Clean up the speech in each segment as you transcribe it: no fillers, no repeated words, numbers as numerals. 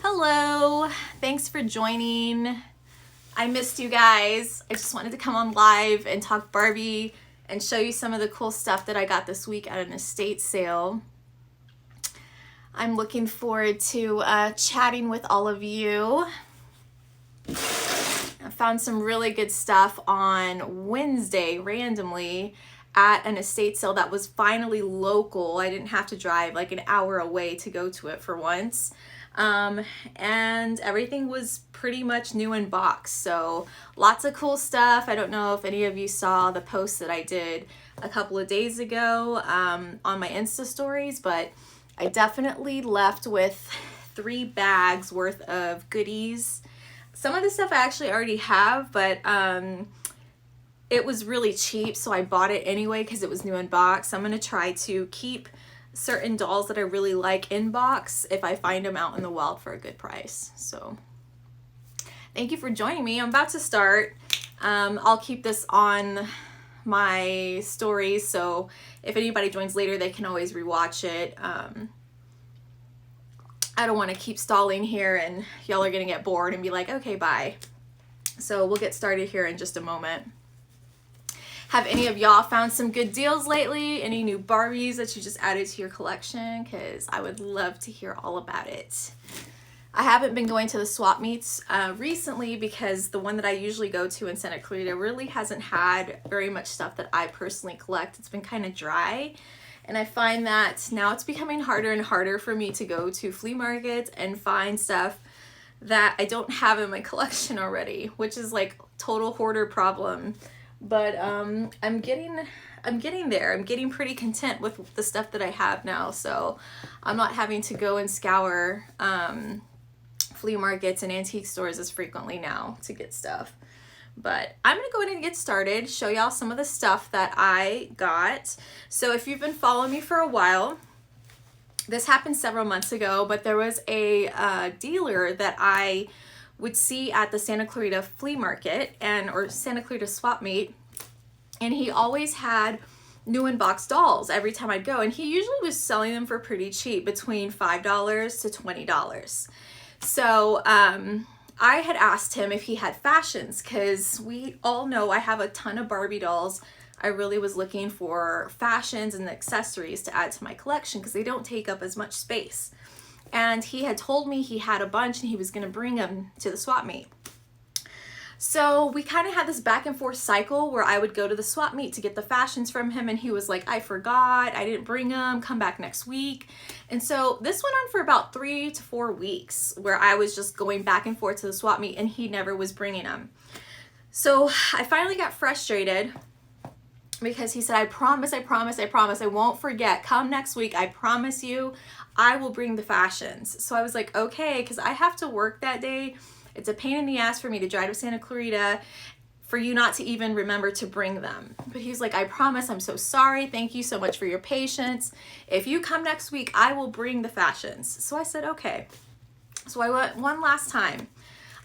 Hello, thanks for joining. I missed you guys. I just wanted to come on live and talk Barbie and show you some of the cool stuff that I got this week at an estate sale. I'm looking forward to chatting with all of you. I found some really good stuff on Wednesday randomly at an estate sale that was finally local. I didn't have to drive like an hour away to go to it for once. And everything was pretty much new in box, so lots of cool stuff. I don't know if any of you saw the post that I did a couple of days ago on my Insta stories, but I definitely left with 3 bags worth of goodies. Some of the stuff I actually already have, but it was really cheap, so I bought it anyway because it was new in box. I'm going to try to keep certain dolls that I really like in box if I find them out in the wild for a good price. So thank you for joining me. I'm about to start. I'll keep this on my stories, so if anybody joins later they can always rewatch it. I don't want to keep stalling here and y'all are gonna get bored and be like, okay, bye. So we'll get started here in just a moment. Have any of y'all found some good deals lately? Any new Barbies that you just added to your collection? Because I would love to hear all about it. I haven't been going to the swap meets recently because the one that I usually go to in Santa Clarita really hasn't had very much stuff that I personally collect. It's been kind of dry. And I find that now it's becoming harder and harder for me to go to flea markets and find stuff that I don't have in my collection already, which is like total hoarder problem. But I'm getting there. I'm getting pretty content with the stuff that I have now, so I'm not having to go and scour flea markets and antique stores as frequently now to get stuff. But I'm gonna go ahead and get started, show y'all some of the stuff that I got. So if you've been following me for a while, this happened several months ago, but there was a dealer that I would see at the Santa Clarita flea market or Santa Clarita swap meet, and he always had new in box dolls every time I'd go, and he usually was selling them for pretty cheap, between $5 to $20. So I had asked him if he had fashions, because we all know I have a ton of Barbie dolls. I really was looking for fashions and accessories to add to my collection because they don't take up as much space. And he had told me he had a bunch and he was going to bring them to the swap meet. So we kind of had this back and forth cycle where I would go to the swap meet to get the fashions from him, and he was like, I forgot, I didn't bring them, come back next week. And so this went on for about 3 to 4 weeks where I was just going back and forth to the swap meet and he never was bringing them. So I finally got frustrated because he said, I promise, I won't forget. Come next week, I promise you, I will bring the fashions. So I was like, okay, because I have to work that day. It's a pain in the ass for me to drive to Santa Clarita for you not to even remember to bring them. But he's like, I promise, I'm so sorry. Thank you so much for your patience. If you come next week, I will bring the fashions. So I said, okay. So I went one last time.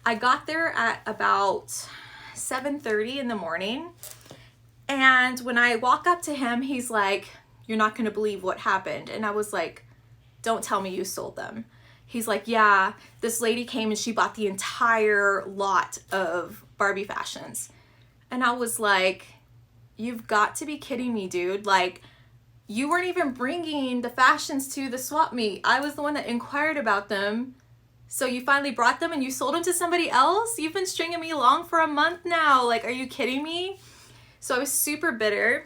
I got there at about 7:30 in the morning. And when I walk up to him, he's like, you're not going to believe what happened. And I was like, don't tell me you sold them. He's like, yeah, this lady came and she bought the entire lot of Barbie fashions. And I was like, you've got to be kidding me, dude. Like, you weren't even bringing the fashions to the swap meet. I was the one that inquired about them. So you finally brought them and you sold them to somebody else? You've been stringing me along for a month now. Like, are you kidding me? So I was super bitter,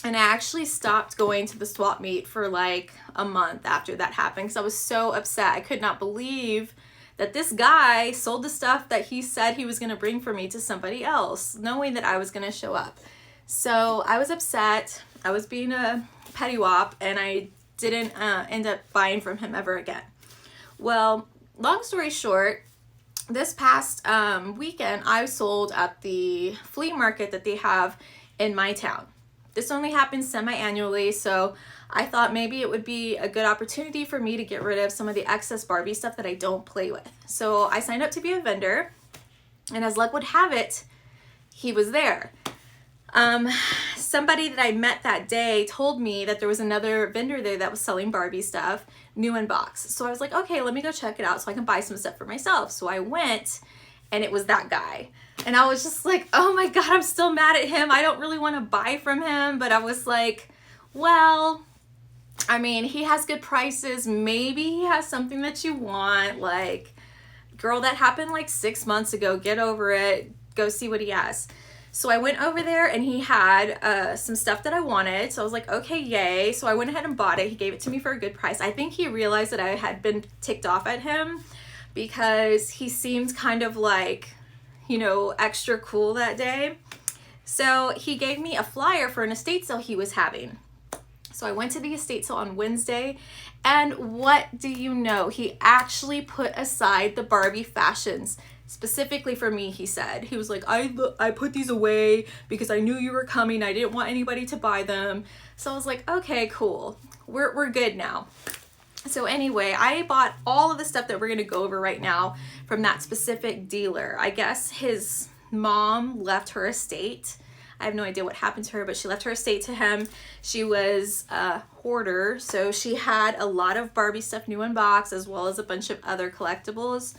and I actually stopped going to the swap meet for like a month after that happened because I was so upset. I could not believe that this guy sold the stuff that he said he was going to bring for me to somebody else, knowing that I was going to show up. So I was upset. I was being a pettywop, and I didn't end up buying from him ever again. Well, long story short, this past weekend, I sold at the flea market that they have in my town. This only happens semi-annually, so I thought maybe it would be a good opportunity for me to get rid of some of the excess Barbie stuff that I don't play with. So I signed up to be a vendor, and as luck would have it, he was there. somebody that I met that day told me that there was another vendor there that was selling Barbie stuff, new in box. So I was like, okay, let me go check it out so I can buy some stuff for myself. So I went, and it was that guy. And I was just like, oh my God, I'm still mad at him. I don't really want to buy from him. But I was like, well, I mean, he has good prices. Maybe he has something that you want. Like, girl, that happened like 6 months ago. Get over it. Go see what he has. So I went over there, and he had some stuff that I wanted. So I was like, okay, yay. So I went ahead and bought it. He gave it to me for a good price. I think he realized that I had been ticked off at him because he seemed kind of like, you know, extra cool that day. So he gave me a flyer for an estate sale he was having. So I went to the estate sale on Wednesday, and what do you know? He actually put aside the Barbie fashions. Specifically for me, he said. He was like, I put these away because I knew you were coming. I didn't want anybody to buy them. So I was like, okay, cool. We're good now. So anyway, I bought all of the stuff that we're going to go over right now from that specific dealer. I guess his mom left her estate. I have no idea what happened to her, but she left her estate to him. She was a hoarder, so she had a lot of Barbie stuff new in box, as well as a bunch of other collectibles.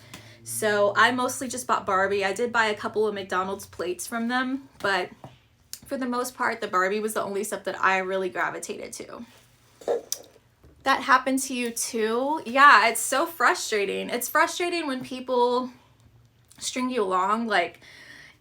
So I mostly just bought Barbie. I did buy a couple of McDonald's plates from them, but for the most part, the Barbie was the only stuff that I really gravitated to. That happened to you too? Yeah, it's so frustrating. It's frustrating when people string you along. Like,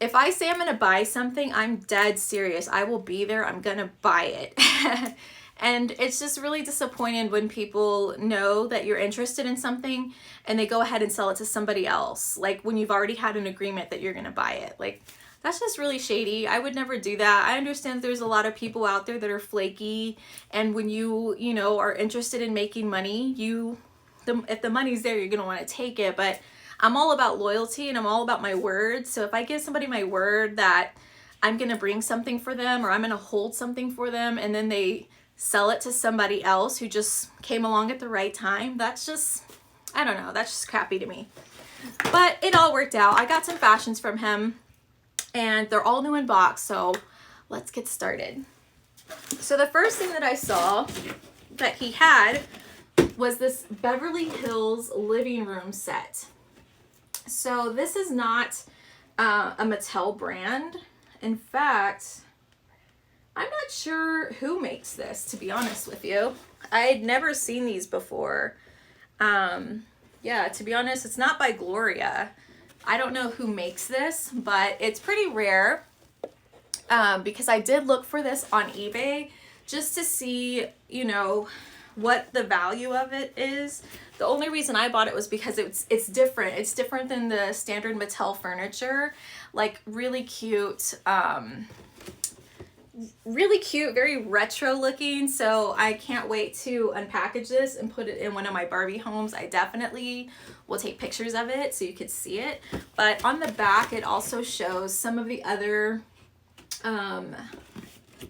if I say I'm gonna buy something, I'm dead serious. I will be there. I'm gonna buy it. And it's just really disappointing when people know that you're interested in something and they go ahead and sell it to somebody else. Like, when you've already had an agreement that you're gonna buy it. Like, that's just really shady. I would never do that. I understand there's a lot of people out there that are flaky, and when you know, are interested in making money, if the money's there, you're gonna want to take it. But I'm all about loyalty, and I'm all about my word. So if I give somebody my word that I'm gonna bring something for them, or I'm gonna hold something for them, and then they sell it to somebody else who just came along at the right time, that's just, I don't know, that's just crappy to me. But it all worked out. I got some fashions from him, and they're all new in box, so let's get started. So the first thing that I saw that he had was this Beverly Hills living room set. So this is not a Mattel brand. In fact, I'm not sure who makes this, to be honest with you. I'd never seen these before. Yeah, to be honest, it's not by Gloria. I don't know who makes this, but it's pretty rare because I did look for this on eBay just to see, you know, what the value of it is. The only reason I bought it was because it's different. It's different than the standard Mattel furniture. Like, really cute, very retro looking. So I can't wait to unpackage this and put it in one of my Barbie homes. I definitely will take pictures of it so you could see it. But on the back, it also shows some of the other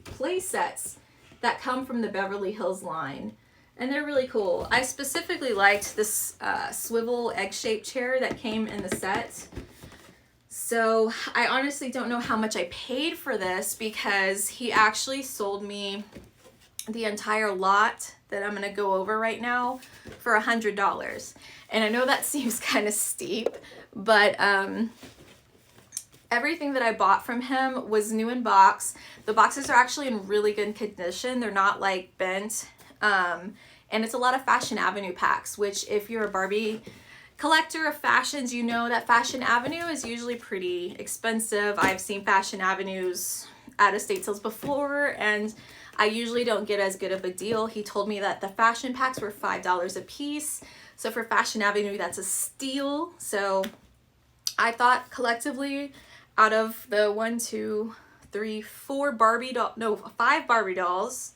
play sets that come from the Beverly Hills line. And they're really cool. I specifically liked this swivel egg-shaped chair that came in the set. So I honestly don't know how much I paid for this because he actually sold me the entire lot that I'm going to go over right now for $100. And I know that seems kind of steep, but everything that I bought from him was new in box. The boxes are actually in really good condition. They're not like bent. And it's a lot of Fashion Avenue packs, which if you're a Barbie collector of fashions, you know that Fashion Avenue is usually pretty expensive. I've seen Fashion Avenues at estate sales before, and I usually don't get as good of a deal. He told me that the fashion packs were $5 a piece. So for Fashion Avenue, that's a steal. So I thought collectively, out of the 5 Barbie dolls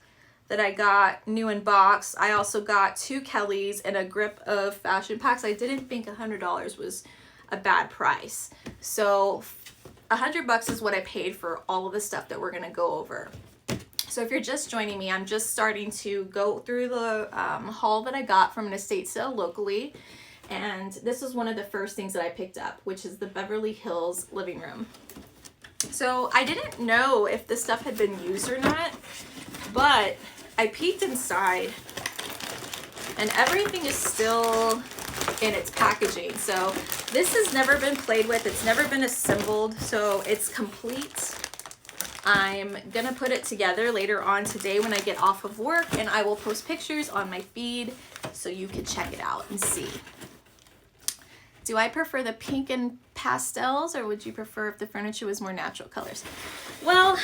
that I got new in box, I also got 2 Kellys and a grip of fashion packs. I didn't think $100 was a bad price. So $100 is what I paid for all of the stuff that we're gonna go over. So if you're just joining me, I'm just starting to go through the haul that I got from an estate sale locally. And this was one of the first things that I picked up, which is the Beverly Hills living room. So I didn't know if this stuff had been used or not, but I peeked inside and everything is still in its packaging. So this has never been played with. It's never been assembled. So it's complete. I'm gonna put it together later on today when I get off of work, and I will post pictures on my feed so you can check it out and see. Do I prefer the pink and pastels, or would you prefer if the furniture was more natural colors? Well,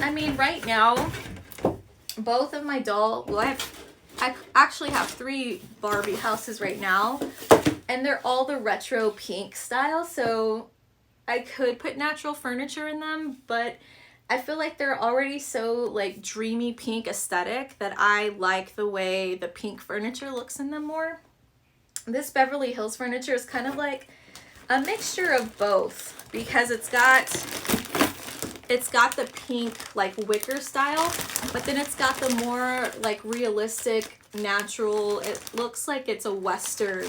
I mean, right now, both of my I actually have 3 Barbie houses right now, and they're all the retro pink style, so I could put natural furniture in them, but I feel like they're already so like dreamy pink aesthetic that I like the way the pink furniture looks in them more. This Beverly Hills furniture is kind of like a mixture of both because it's got the pink like wicker style, but then it's got the more like realistic natural, it looks like it's a Western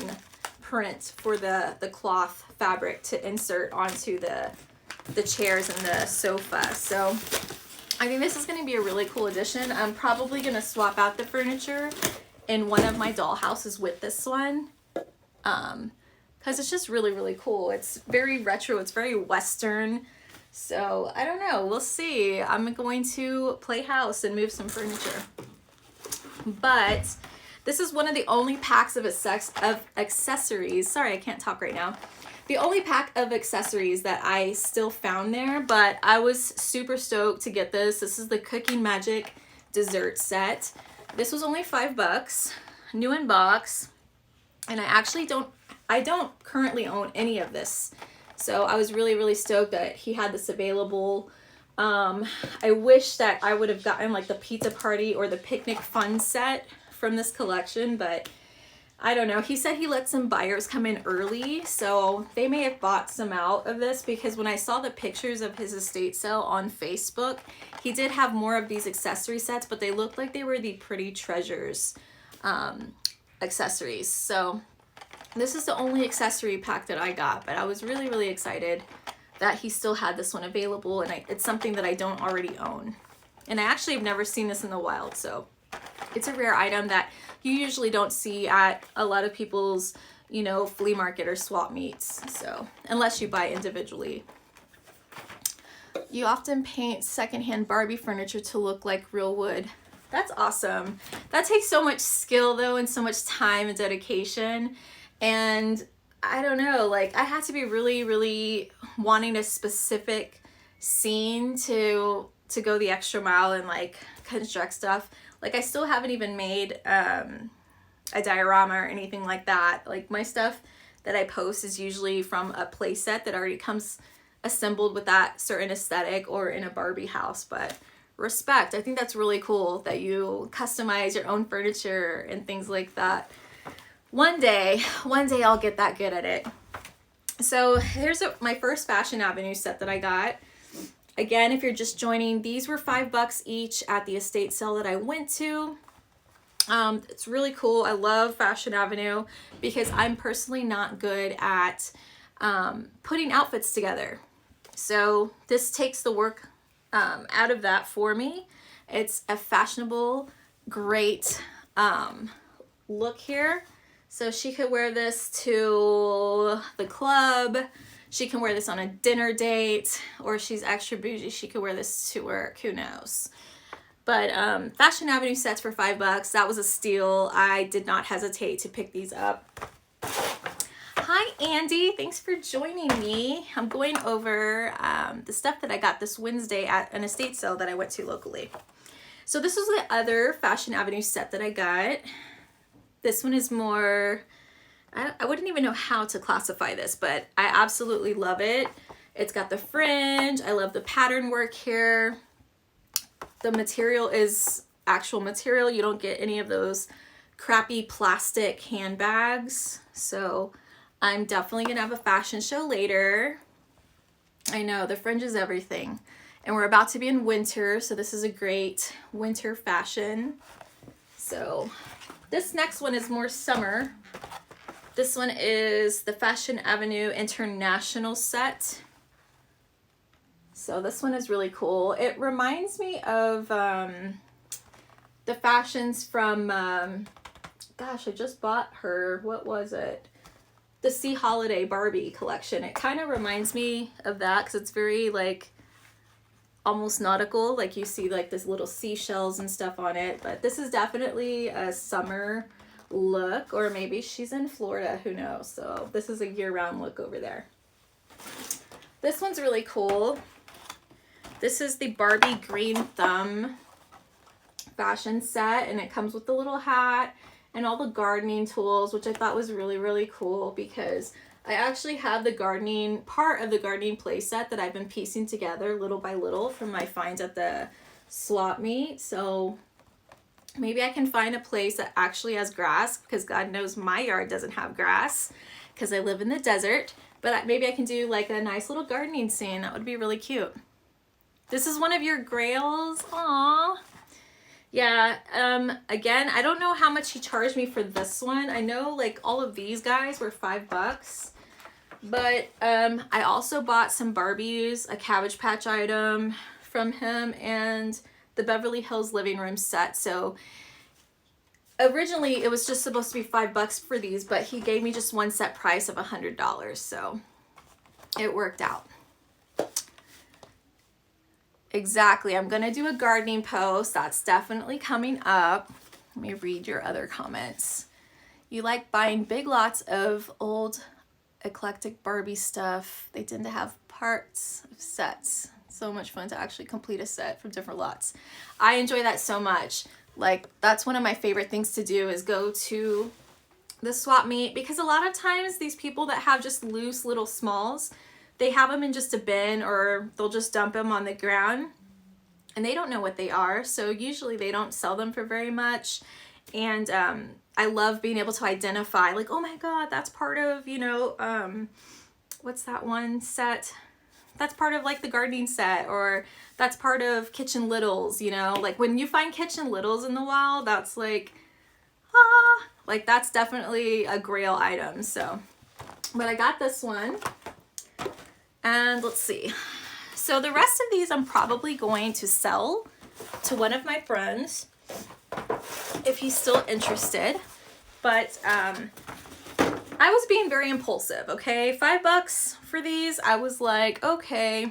print for the cloth fabric to insert onto the chairs and the sofa. So I think this is going to be a really cool addition. I'm probably going to swap out the furniture in one of my doll houses with this one. Because it's just really, really cool. It's very retro. It's very Western. So I don't know. We'll see. I'm going to play house and move some furniture. But this is one of the only packs of accessories. Sorry, I can't talk right now. The only pack of accessories that I still found there, but I was super stoked to get this. This is the Cooking Magic dessert set. This was only $5, new in box. And I don't currently own any of this. So I was really, really stoked that he had this available. I wish that I would have gotten like the pizza party or the picnic fun set from this collection, but I don't know. He said he let some buyers come in early, so they may have bought some out of this, because when I saw the pictures of his estate sale on Facebook, he did have more of these accessory sets, but they looked like they were the Pretty Treasures accessories. So this is the only accessory pack that I got, but I was really, really excited that he still had this one available, and it's something that I don't already own. And I actually have never seen this in the wild, so it's a rare item that you usually don't see at a lot of people's, you know, flea market or swap meets. So unless you buy individually. You often paint secondhand Barbie furniture to look like real wood. That's awesome. That takes so much skill though, and so much time and dedication. And I don't know, like I had to be really, really wanting a specific scene to go the extra mile and like construct stuff. Like I still haven't even made a diorama or anything like that. Like my stuff that I post is usually from a play set that already comes assembled with that certain aesthetic or in a Barbie house. But respect, I think that's really cool that you customize your own furniture and things like that. One day I'll get that good at it. So here's my first Fashion Avenue set that I got. Again, if you're just joining, these were $5 each at the estate sale that I went to. It's really cool. I love Fashion Avenue because I'm personally not good at putting outfits together. So this takes the work out of that for me. It's a fashionable, great look here. So she could wear this to the club. She can wear this on a dinner date, or if she's extra bougie, she could wear this to work, who knows. But Fashion Avenue sets for $5, that was a steal. I did not hesitate to pick these up. Hi Andy, thanks for joining me. I'm going over the stuff that I got this Wednesday at an estate sale that I went to locally. So this is the other Fashion Avenue set that I got. This one is more, I wouldn't even know how to classify this, but I absolutely love it. It's got the fringe. I love the pattern work here. The material is actual material. You don't get any of those crappy plastic handbags. So I'm definitely gonna have a fashion show later. I know, the fringe is everything. And we're about to be in winter, so this is a great winter fashion. So this next one is more summer. This one is the Fashion Avenue International set. So this one is really cool. It reminds me of the fashions from, gosh, I just bought her, what was it? The Sea Holiday Barbie collection. It kind of reminds me of that because it's very like almost nautical, like you see like this little seashells and stuff on it. But this is definitely a summer look, or maybe she's in Florida, who knows. So this is a year-round look over there. This one's really cool. This is the Barbie Green Thumb fashion set, and it comes with the little hat and all the gardening tools, which I thought was really, really cool because I actually have the gardening, part of the gardening play set that I've been piecing together little by little from my finds at the swap meet. So maybe I can find a place that actually has grass, because God knows my yard doesn't have grass because I live in the desert. But maybe I can do like a nice little gardening scene. That would be really cute. This is one of your grails. Aww. Yeah, again, I don't know how much he charged me for this one. I know like all of these guys were $5, but I also bought some Barbies, a Cabbage Patch item from him, and the Beverly Hills living room set. So originally it was just supposed to be $5 for these, but he gave me just one set price of $100, so it worked out. Exactly. I'm going to do a gardening post. That's definitely coming up. Let me read your other comments. You like buying big lots of old eclectic Barbie stuff. They tend to have parts of sets. So much fun to actually complete a set from different lots. I enjoy that so much. Like, that's one of my favorite things to do, is go to the swap meet, because a lot of times these people that have just loose little smalls, they have them in just a bin, or they'll just dump them on the ground and they don't know what they are. So usually they don't sell them for very much. And I love being able to identify, like, oh my God, that's part of, you know, what's that one set? That's part of like the gardening set, or that's part of Kitchen Littles, you know, like when you find Kitchen Littles in the wild, that's like, like that's definitely a grail item. So, but I got this one. And let's see. So the rest of these I'm probably going to sell to one of my friends if he's still interested. But I was being very impulsive, okay? $5 for these. I was like, okay,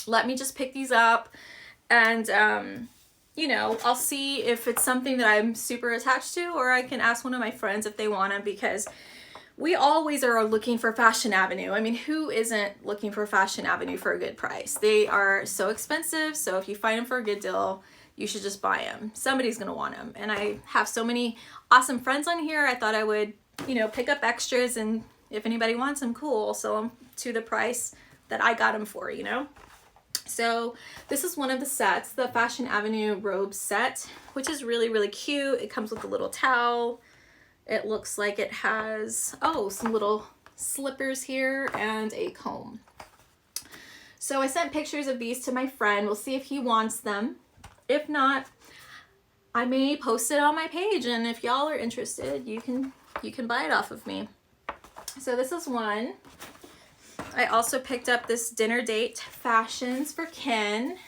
let me just pick these up. And, you know, I'll see if it's something that I'm super attached to, or I can ask one of my friends if they want them, because we always are looking for Fashion Avenue. I mean, who isn't looking for Fashion Avenue for a good price? They are so expensive, so if you find them for a good deal, you should just buy them. Somebody's gonna want them. And I have so many awesome friends on here, I thought I would, you know, pick up extras, and if anybody wants them, cool, sell them to the price that I got them for, you know? So this is one of the sets, the Fashion Avenue robe set, which is really, really cute. It comes with a little towel. It looks like it has, oh, some little slippers here and a comb. So I sent pictures of these to my friend. We'll see if he wants them. If not, I may post it on my page, and if y'all are interested, you can buy it off of me. So this is one. I also picked up this dinner date fashions for Ken.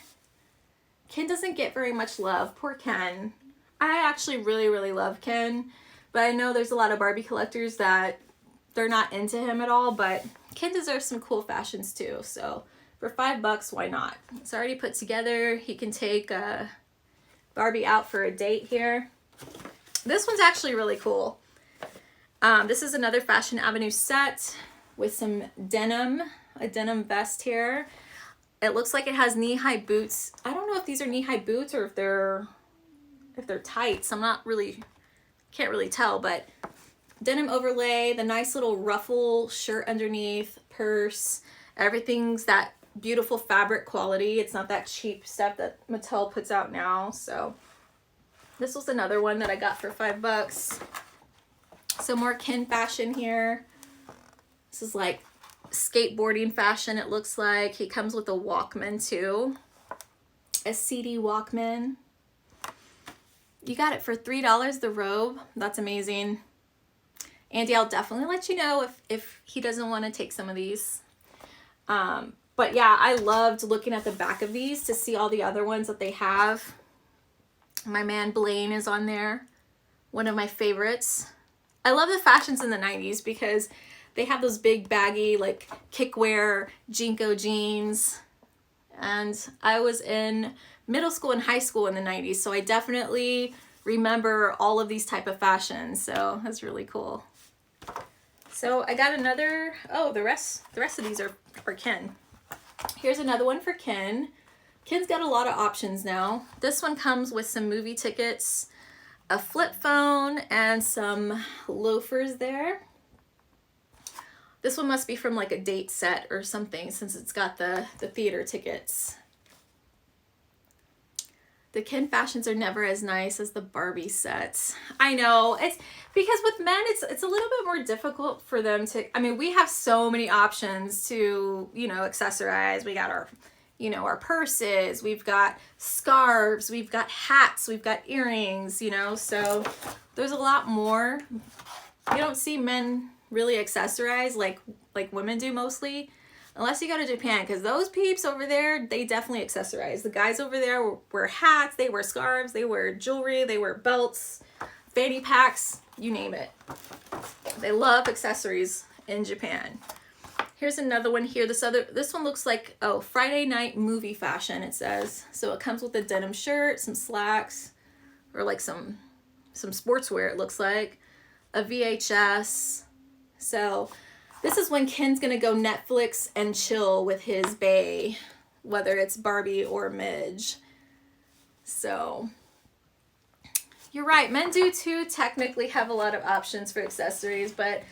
Ken doesn't get very much love. Poor Ken. I actually really, really love Ken. But I know there's a lot of Barbie collectors that they're not into him at all, but Ken deserves some cool fashions too. So for $5, why not? It's already put together. He can take Barbie out for a date here. This one's actually really cool. This is another Fashion Avenue set with some denim, a denim vest here. It looks like it has knee-high boots. I don't know if these are knee-high boots or if they're tights. I'm not really, can't really tell, but denim overlay, the nice little ruffle shirt underneath, purse, everything's that beautiful fabric quality. It's not that cheap stuff that Mattel puts out now. So this was another one that I got for $5. Some more Ken fashion here. This is like skateboarding fashion, it looks like. He comes with a Walkman too, a CD Walkman. You got it for $3, the robe. That's amazing. Andy, I'll definitely let you know if he doesn't want to take some of these. But But yeah, I loved looking at the back of these to see all the other ones that they have. My man Blaine is on there, one of my favorites. I love the fashions in the 90s because they have those big baggy like kickwear Jinko jeans. And I was in middle school and high school in the 90s, so I definitely remember all of these type of fashions. So that's really cool. So I got another, oh, the rest of these are for Ken. Here's another one for Ken. Ken's got a lot of options now. This one comes with some movie tickets, a flip phone, and some loafers there. This one must be from like a date set or something since it's got the theater tickets. The Ken fashions are never as nice as the Barbie sets. I know, it's because with men it's a little bit more difficult for them to, I mean, we have so many options to, you know, accessorize. We got our, you know, our purses, we've got scarves, we've got hats, we've got earrings, you know, so there's a lot more. You don't see men really accessorize like women do mostly. Unless you go to Japan, because those peeps over there, they definitely accessorize. The guys over there wear hats, they wear scarves, they wear jewelry, they wear belts, fanny packs, you name it. They love accessories in Japan. Here's another one here. This one looks like, oh, Friday night movie fashion, it says. So it comes with a denim shirt, some slacks, or like some sportswear, it looks like. A VHS. So this is when Ken's gonna go Netflix and chill with his bae, whether it's Barbie or Midge. So you're right, men do too technically have a lot of options for accessories, but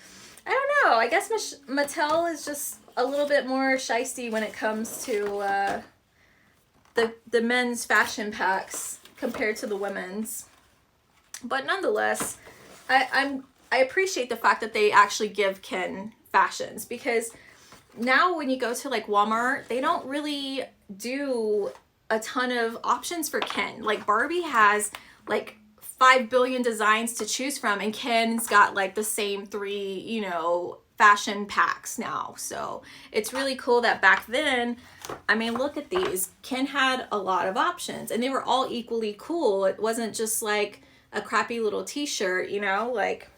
I don't know. I guess Mattel is just a little bit more shiesty when it comes to the men's fashion packs compared to the women's. But nonetheless, I appreciate the fact that they actually give Ken fashions, because now when you go to like Walmart, they don't really do a ton of options for Ken. Like Barbie has like 5 billion designs to choose from, and Ken's got like the same 3, you know, fashion packs now. So it's really cool that back then, I mean, look at these. Ken had a lot of options and they were all equally cool. It wasn't just like a crappy little t-shirt, you know, like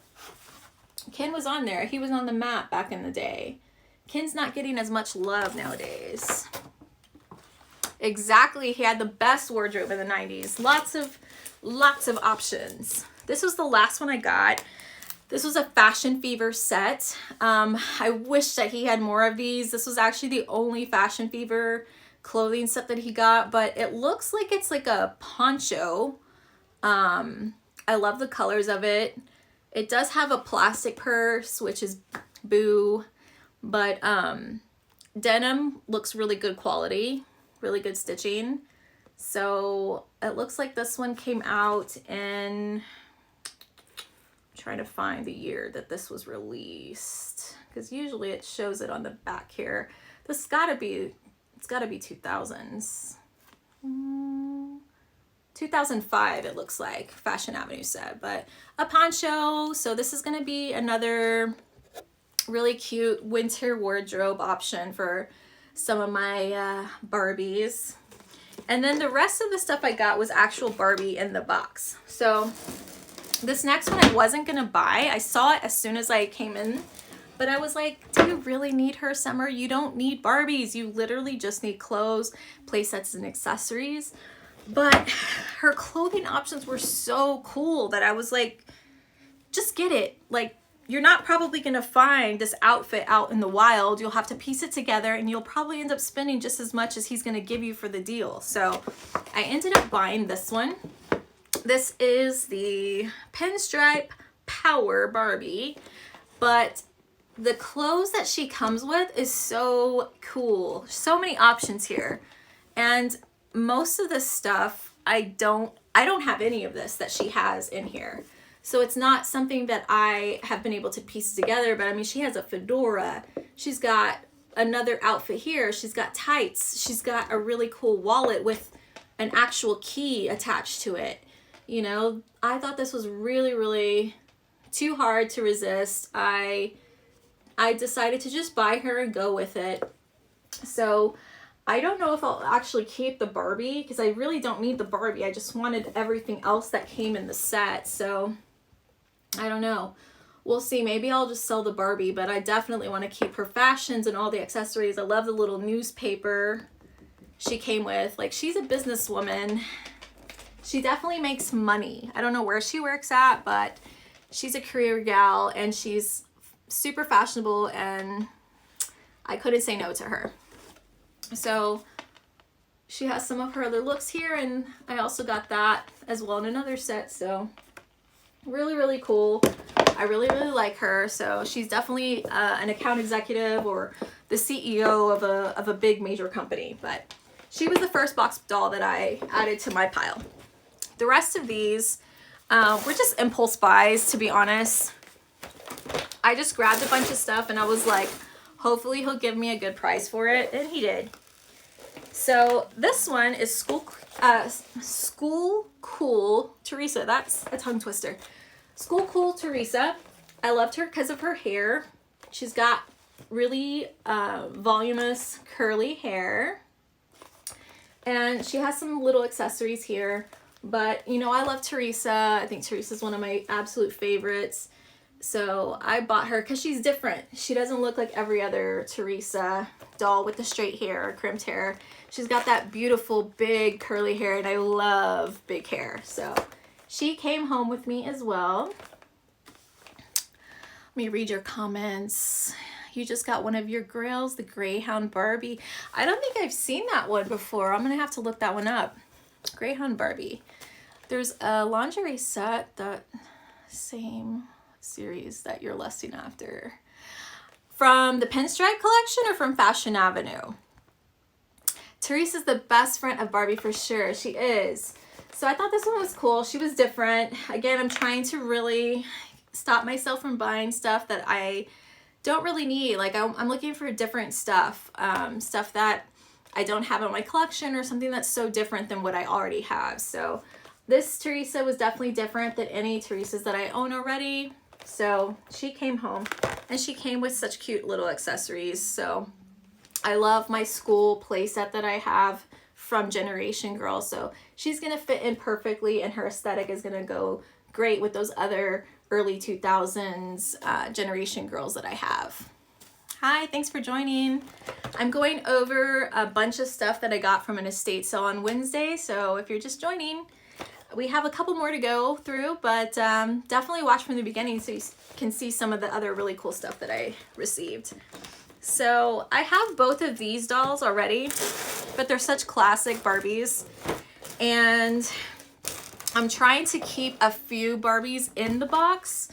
Ken was on there. He was on the map back in the day. Ken's not getting as much love nowadays. Exactly. He had the best wardrobe in the 90s. Lots of options. This was the last one I got. This was a Fashion Fever set. I wish that he had more of these. This was actually the only Fashion Fever clothing set that he got, but it looks like it's like a poncho. I love the colors of it. It does have a plastic purse, which is boo, but denim looks really good quality, really good stitching. So it looks like this one came out in, I'm trying to find the year that this was released, because usually it shows it on the back here. This gotta be, it's gotta be 2000s. 2005 it looks like, Fashion Avenue said, but a poncho. So this is gonna be another really cute winter wardrobe option for some of my Barbies. And then the rest of the stuff I got was actual Barbie in the box. So this next one I wasn't gonna buy. I saw it as soon as I came in, but I was like, do you really need her, Summer? You don't need Barbies. You literally just need clothes, play sets, and accessories. But her clothing options were so cool that I was like, just get it. Like, you're not probably gonna find this outfit out in the wild. You'll have to piece it together and you'll probably end up spending just as much as he's gonna give you for the deal. So I ended up buying this one. This is the Pinstripe Power Barbie, but the clothes that she comes with is so cool. So many options here. And most of this stuff, I don't have any of this that she has in here. So it's not something that I have been able to piece together, but I mean, she has a fedora. She's got another outfit here. She's got tights. She's got a really cool wallet with an actual key attached to it. You know, I thought this was really, really too hard to resist. I decided to just buy her and go with it. So I don't know if I'll actually keep the Barbie because I really don't need the Barbie. I just wanted everything else that came in the set. So I don't know. We'll see. Maybe I'll just sell the Barbie, but I definitely want to keep her fashions and all the accessories. I love the little newspaper she came with. Like, she's a businesswoman. She definitely makes money. I don't know where she works at, but she's a career gal and she's super fashionable, and I couldn't say no to her. So she has some of her other looks here, and I also got that as well in another set. So really, really cool. I really, really like her. So she's definitely an account executive or the CEO of a big major company. But she was the first box doll that I added to my pile. The rest of these were just impulse buys, to be honest. I just grabbed a bunch of stuff and I was like, hopefully he'll give me a good price for it, and he did. So this one is School Cool Teresa. That's a tongue twister. School Cool Teresa. I loved her because of her hair. She's got really voluminous curly hair, and she has some little accessories here. But you know, I love Teresa. I think Teresa's one of my absolute favorites. So I bought her because she's different. She doesn't look like every other Teresa doll with the straight hair or crimped hair. She's got that beautiful big curly hair, and I love big hair. So she came home with me as well. Let me read your comments. You just got one of your grails, the Greyhound Barbie. I don't think I've seen that one before. I'm gonna have to look that one up. Greyhound Barbie. There's a lingerie set, that same series that you're lusting after. From the Pinstripe collection or from Fashion Avenue? Teresa's the best friend of Barbie for sure. She is. So I thought this one was cool. She was different. Again, I'm trying to really stop myself from buying stuff that I don't really need. Like, I'm looking for different stuff. Stuff that I don't have in my collection, or something that's so different than what I already have. So this Teresa was definitely different than any Teresas that I own already. So she came home, and she came with such cute little accessories. So I love my school playset that I have from Generation Girl. So she's going to fit in perfectly, and her aesthetic is going to go great with those other early 2000s Generation Girls that I have. Hi, thanks for joining. I'm going over a bunch of stuff that I got from an estate sale on Wednesday. So if you're just joining, we have a couple more to go through, but definitely watch from the beginning so you can see some of the other really cool stuff that I received. So I have both of these dolls already, but they're such classic Barbies, and I'm trying to keep a few Barbies in the box.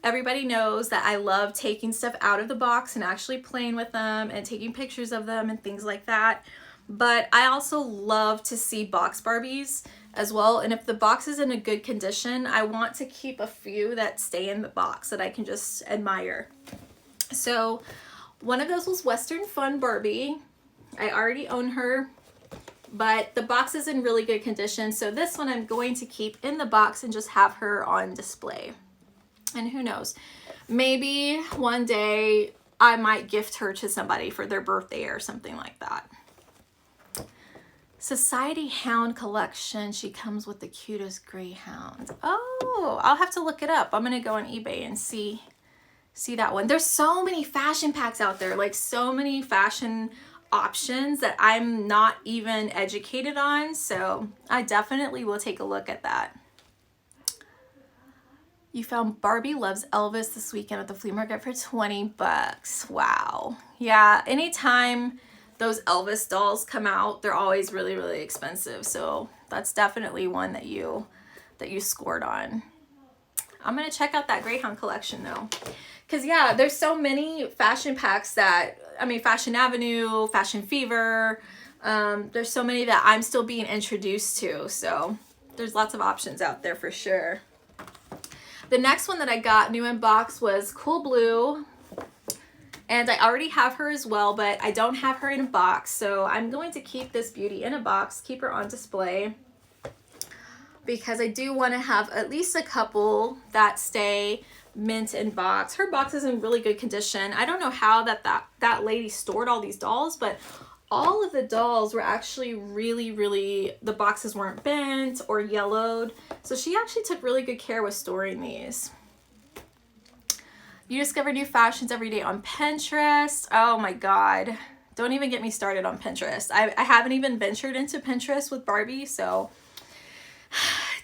Everybody knows that I love taking stuff out of the box and actually playing with them and taking pictures of them and things like that. But I also love to see box Barbies as well. And if the box is in a good condition, I want to keep a few that stay in the box that I can just admire. So one of those was Western Fun Barbie. I already own her, but the box is in really good condition. So this one I'm going to keep in the box and just have her on display. And who knows, maybe one day I might gift her to somebody for their birthday or something like that. Society Hound collection. She comes with the cutest greyhound. Oh, I'll have to look it up. I'm gonna go on eBay and see that one. There's so many fashion packs out there, like so many fashion options that I'm not even educated on. So I definitely will take a look at that. You found Barbie Loves Elvis this weekend at the flea market for 20 bucks. Wow. Yeah, anytime those Elvis dolls come out, they're always really, really expensive. So that's definitely one that you scored on. I'm gonna check out that Greyhound collection though. Cause yeah, there's so many fashion packs that, I mean, Fashion Avenue, Fashion Fever, there's so many that I'm still being introduced to. So there's lots of options out there for sure. The next one that I got new in box was Cool Blue, and I already have her as well, but I don't have her in a box. So I'm going to keep this beauty in a box, keep her on display, because I do want to have at least a couple that stay mint in box. Her box is in really good condition. I don't know how that lady stored all these dolls, but all of the dolls were actually really, the boxes weren't bent or yellowed. So she actually took really good care with storing these. You discover new fashions every day on Pinterest. Oh my God. Don't even get me started on Pinterest. I haven't even ventured into Pinterest with Barbie, so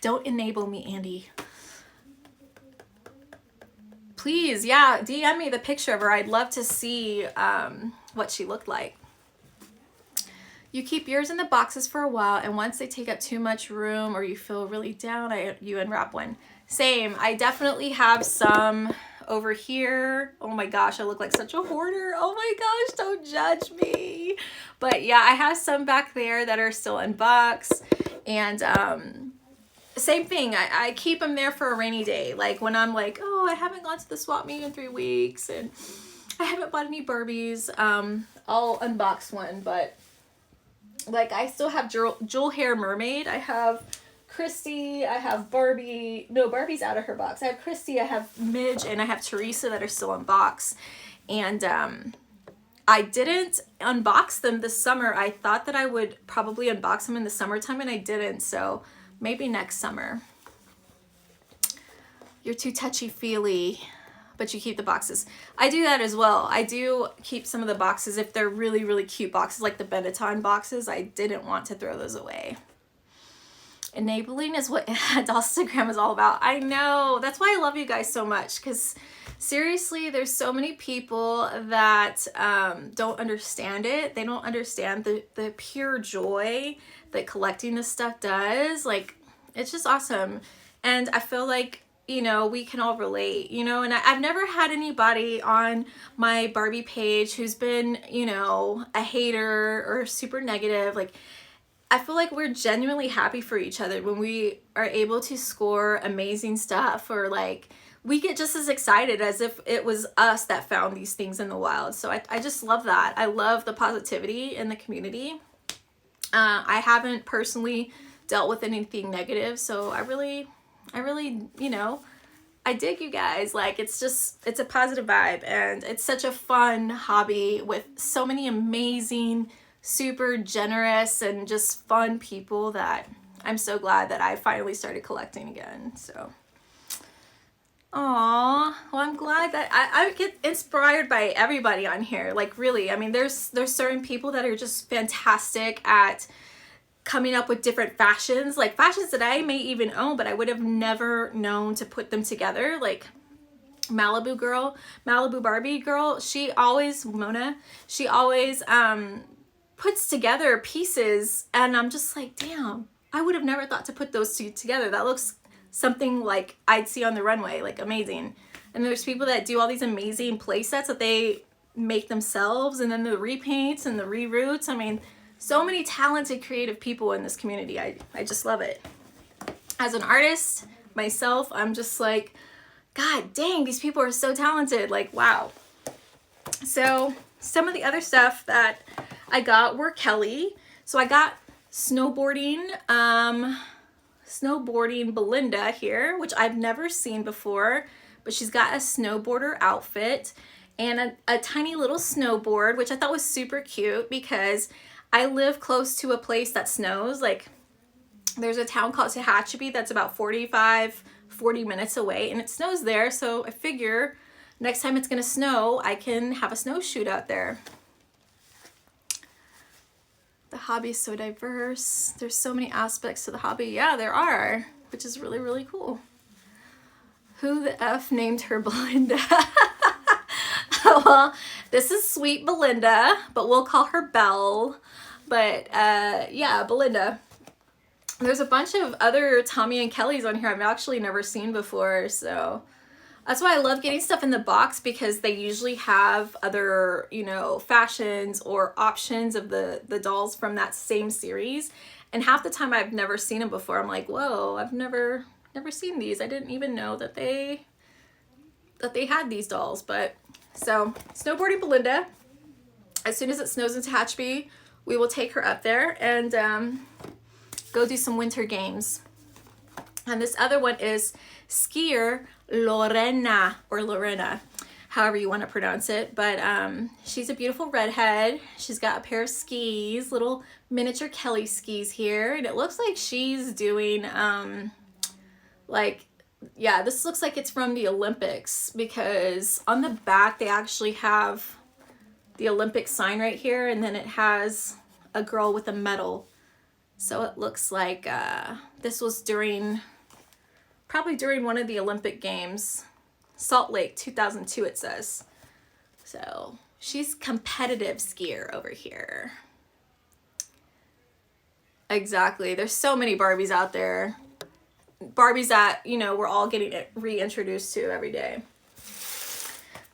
don't enable me, Andy. Please, yeah, DM me the picture of her. I'd love to see what she looked like. You keep yours in the boxes for a while, and once they take up too much room or you feel really down, you unwrap one. Same. I definitely have some over here. Oh my gosh, I look like such a hoarder. Oh my gosh, don't judge me. But yeah, I have some back there that are still in box. And same thing, I keep them there for a rainy day. Like when I'm like, oh, I haven't gone to the swap meet in 3 weeks and I haven't bought any Barbies. I'll unbox one, but like I still have Jewel Hair Mermaid. I have Christy, I have Barbie. No, Barbie's out of her box. I have Christy, I have Midge, and I have Teresa that are still in box. And I didn't unbox them this summer. I thought that I would probably unbox them in the summertime, and I didn't. So maybe next summer. You're too touchy-feely, but you keep the boxes. I do that as well. I do keep some of the boxes if they're really cute boxes, like the Benetton boxes. I didn't want to throw those away. Enabling is what Instagram is all about. I know. That's why I love you guys so much, because seriously, there's so many people that don't understand it. They don't understand the pure joy that collecting this stuff does. Like, it's just awesome. And I feel like, you know, we can all relate, you know, and I've never had anybody on my Barbie page who's been, you know, a hater or super negative. Like, I feel like we're genuinely happy for each other when we are able to score amazing stuff, or like we get just as excited as if it was us that found these things in the wild. So I just love that. I love the positivity in the community. I haven't personally dealt with anything negative, so I really, you know, I dig you guys. Like, it's a positive vibe, and it's such a fun hobby with so many amazing, super generous and just fun people that I'm so glad that I finally started collecting again. So, aw, well, I'm glad that I get inspired by everybody on here. Like, really, I mean, there's certain people that are just fantastic at coming up with different fashions, like fashions that I may even own, but I would have never known to put them together. Like Malibu Barbie girl, she always puts together pieces, and I'm just like, damn, I would have never thought to put those two together. That looks something like I'd see on the runway, like amazing. And there's people that do all these amazing play sets that they make themselves, and then the repaints and the reroots. I mean, so many talented, creative people in this community. I just love it. As an artist myself, I'm just like, God dang, these people are so talented. Like, wow. So some of the other stuff that I got were Kelly. So I got snowboarding Belinda here, which I've never seen before, but she's got a snowboarder outfit and a tiny little snowboard, which I thought was super cute because I live close to a place that snows. Like, there's a town called Tehachapi that's about 40 minutes away, and it snows there. So I figure next time it's gonna snow, I can have a snowshoot out there. The hobby is so diverse. There's so many aspects to the hobby. Yeah, there are, which is really cool. Who the F named her Belinda? Well, this is sweet Belinda, but we'll call her Belle. But yeah, Belinda. There's a bunch of other Tommy and Kellys on here I've actually never seen before, so that's why I love getting stuff in the box, because they usually have other, you know, fashions or options of the dolls from that same series. And half the time I've never seen them before. I'm like, whoa, I've never seen these. I didn't even know that they had these dolls. But so snowboarding Belinda, as soon as it snows in Tehachapi, we will take her up there and go do some winter games. And this other one is skier Lorena. however you want to pronounce it. But she's a beautiful redhead. She's got a pair of skis, little miniature Kelly skis here. And it looks like she's doing, like, yeah, this looks like it's from the Olympics, because on the back they actually have the Olympic sign right here, and then it has a girl with a medal. So it looks like this was probably during one of the Olympic Games. Salt Lake 2002 it says. So she's competitive skier over here. Exactly. There's so many Barbies out there. Barbies that, you know, we're all getting reintroduced to every day.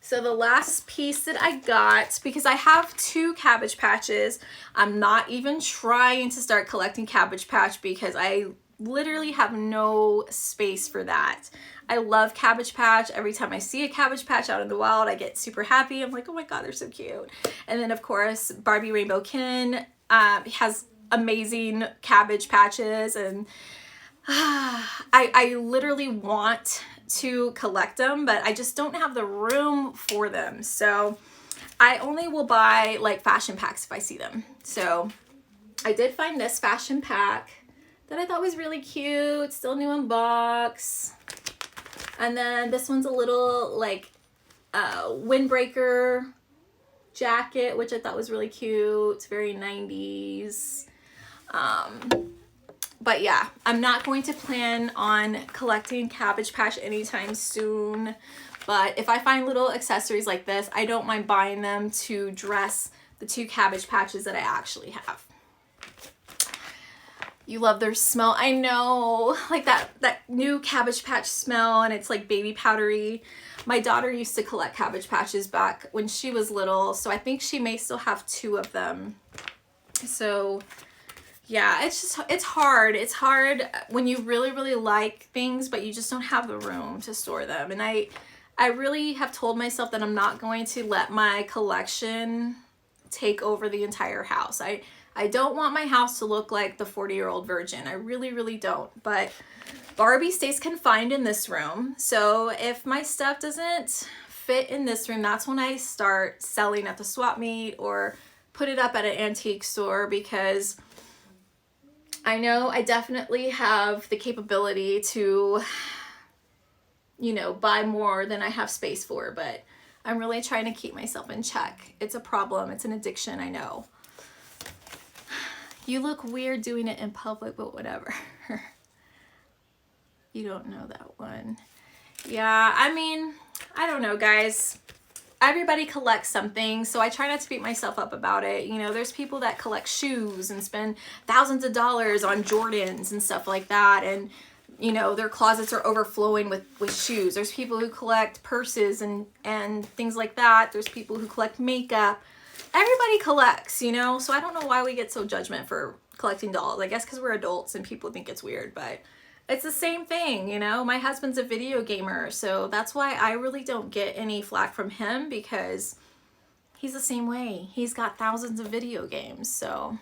So the last piece that I got, because I have 2 Cabbage Patches, I'm not even trying to start collecting Cabbage Patch because I literally have no space for that. I love Cabbage Patch. Every time I see a Cabbage Patch out in the wild, I get super happy. I'm like, oh my God, they're so cute. And then of course, Barbie Rainbow Kin has amazing Cabbage Patches, and I literally want to collect them, but I just don't have the room for them. So I only will buy like fashion packs if I see them. So I did find this fashion pack that I thought was really cute, still new in box. And then this one's a little like windbreaker jacket, which I thought was really cute, very 90s. But yeah, I'm not going to plan on collecting Cabbage Patch anytime soon. But if I find little accessories like this, I don't mind buying them to dress the 2 Cabbage Patches that I actually have. You love their smell. I know, like that new Cabbage Patch smell, and it's like baby powdery. My daughter used to collect Cabbage Patches back when she was little, so I think she may still have 2 of them. So yeah, it's hard. It's hard when you really, really like things, but you just don't have the room to store them. And I really have told myself that I'm not going to let my collection take over the entire house. I don't want my house to look like the 40-year-old virgin. I really, really don't. But Barbie stays confined in this room. So if my stuff doesn't fit in this room, that's when I start selling at the swap meet or put it up at an antique store, because I know I definitely have the capability to, you know, buy more than I have space for, but I'm really trying to keep myself in check. It's a problem. It's an addiction, I know. You look weird doing it in public, but whatever. You don't know that one. Yeah, I mean, I don't know, guys. Everybody collects something, so I try not to beat myself up about it. You know, there's people that collect shoes and spend thousands of dollars on Jordans and stuff like that, and you know, their closets are overflowing with shoes. There's people who collect purses and things like that. There's people who collect makeup. Everybody collects, you know, so I don't know why we get so judgment for collecting dolls. I guess because we're adults and people think it's weird, but it's the same thing, you know. My husband's a video gamer, so that's why I really don't get any flack from him, because he's the same way. He's got thousands of video games, so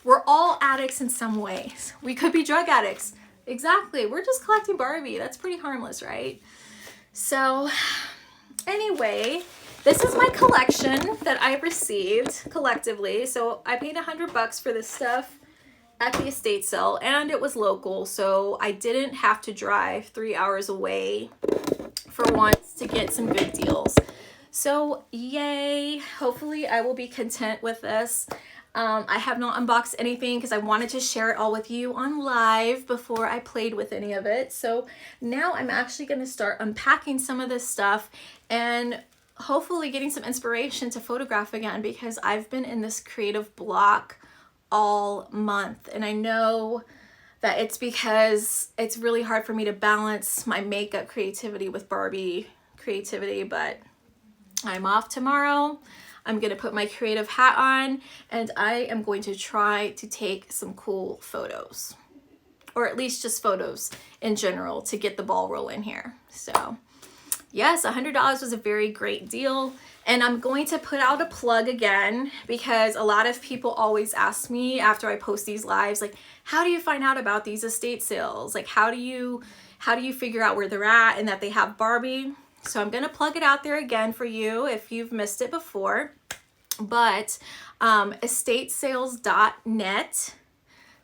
we're all addicts in some ways. We could be drug addicts. Exactly. We're just collecting Barbie. That's pretty harmless, right? So anyway, this is my collection that I received collectively. So I paid $100 for this stuff at the estate sale, and it was local, so I didn't have to drive 3 hours away for once to get some good deals. So yay, hopefully I will be content with this. I have not unboxed anything because I wanted to share it all with you on live before I played with any of it. So now I'm actually going to start unpacking some of this stuff and hopefully getting some inspiration to photograph again, because I've been in this creative block all month, and I know that it's because it's really hard for me to balance my makeup creativity with Barbie creativity. But I'm off tomorrow. I'm gonna put my creative hat on, and I am going to try to take some cool photos, or at least just photos in general, to get the ball rolling here. So yes, $100 was a very great deal. And I'm going to put out a plug again, because a lot of people always ask me after I post these lives, like, how do you find out about these estate sales? Like, how do you figure out where they're at and that they have Barbie? So I'm going to plug it out there again for you if you've missed it before. But estatesales.net,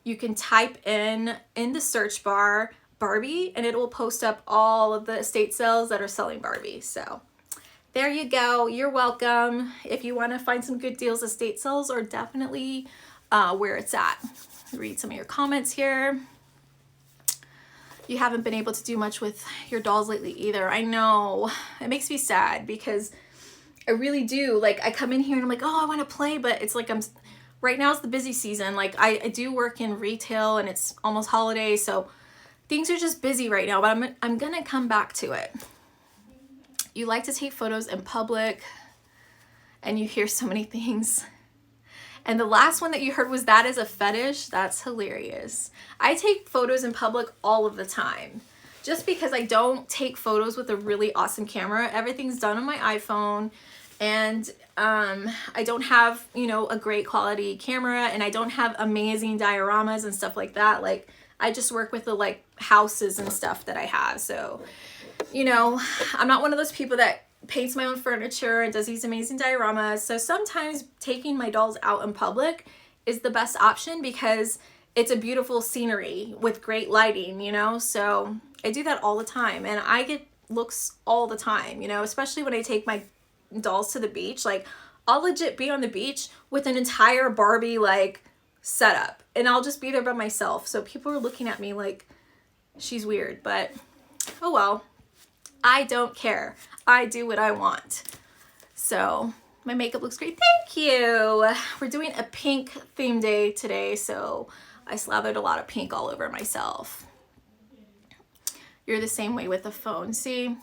you can type in the search bar Barbie, and it will post up all of the estate sales that are selling Barbie. So there you go. You're welcome. If you want to find some good deals, estate sales are definitely where it's at. Read some of your comments here. You haven't been able to do much with your dolls lately either. I know. It makes me sad because I really do. Like, I come in here and I'm like, oh, I want to play, but it's like right now is the busy season. Like, I do work in retail and it's almost holiday, so things are just busy right now, but I'm gonna come back to it. You like to take photos in public and you hear so many things. And the last one that you heard was that is a fetish. That's hilarious. I take photos in public all of the time just because I don't take photos with a really awesome camera. Everything's done on my iPhone, and I don't have, you know, a great quality camera, and I don't have amazing dioramas and stuff like that. Like, I just work with the like houses and stuff that I have. So, you know, I'm not one of those people that paints my own furniture and does these amazing dioramas. So sometimes taking my dolls out in public is the best option because it's a beautiful scenery with great lighting, you know? So I do that all the time, and I get looks all the time, you know, especially when I take my dolls to the beach. Like, I'll legit be on the beach with an entire Barbie like setup, and I'll just be there by myself. So people are looking at me like she's weird, but oh well. I don't care. I do what I want. So my makeup looks great. Thank you. We're doing a pink theme day today, so I slathered a lot of pink all over myself. You're the same way with the phone. See,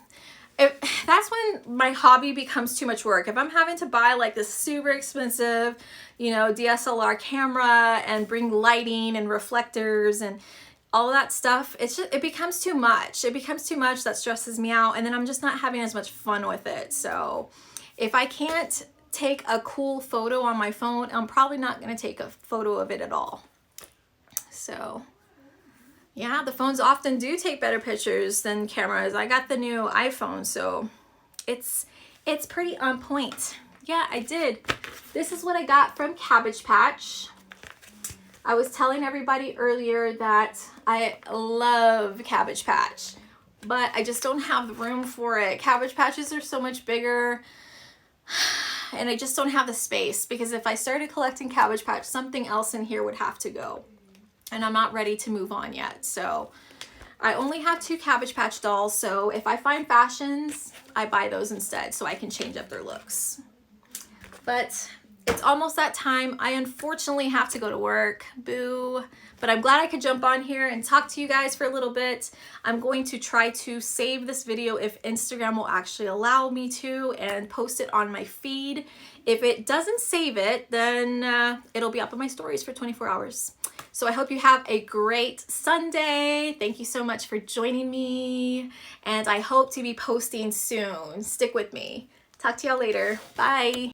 that's when my hobby becomes too much work. If I'm having to buy like this super expensive, you know, DSLR camera and bring lighting and reflectors and all of that stuff, it becomes too much. It becomes too much. That stresses me out, and then I'm just not having as much fun with it. So if I can't take a cool photo on my phone, I'm probably not going to take a photo of it at all. So yeah, the phones often do take better pictures than cameras. I got the new iPhone, so it's pretty on point. Yeah, I did. This is what I got from Cabbage Patch. I was telling everybody earlier that I love Cabbage Patch, but I just don't have the room for it. Cabbage Patches are so much bigger, and I just don't have the space, because if I started collecting Cabbage Patch, something else in here would have to go, and I'm not ready to move on yet. So I only have 2 Cabbage Patch dolls, so if I find fashions, I buy those instead so I can change up their looks. But it's almost that time. I unfortunately have to go to work. Boo. But I'm glad I could jump on here and talk to you guys for a little bit. I'm going to try to save this video if Instagram will actually allow me to, and post it on my feed. If it doesn't save it, then it'll be up on my stories for 24 hours. So I hope you have a great Sunday. Thank you so much for joining me, and I hope to be posting soon. Stick with me. Talk to y'all later. Bye.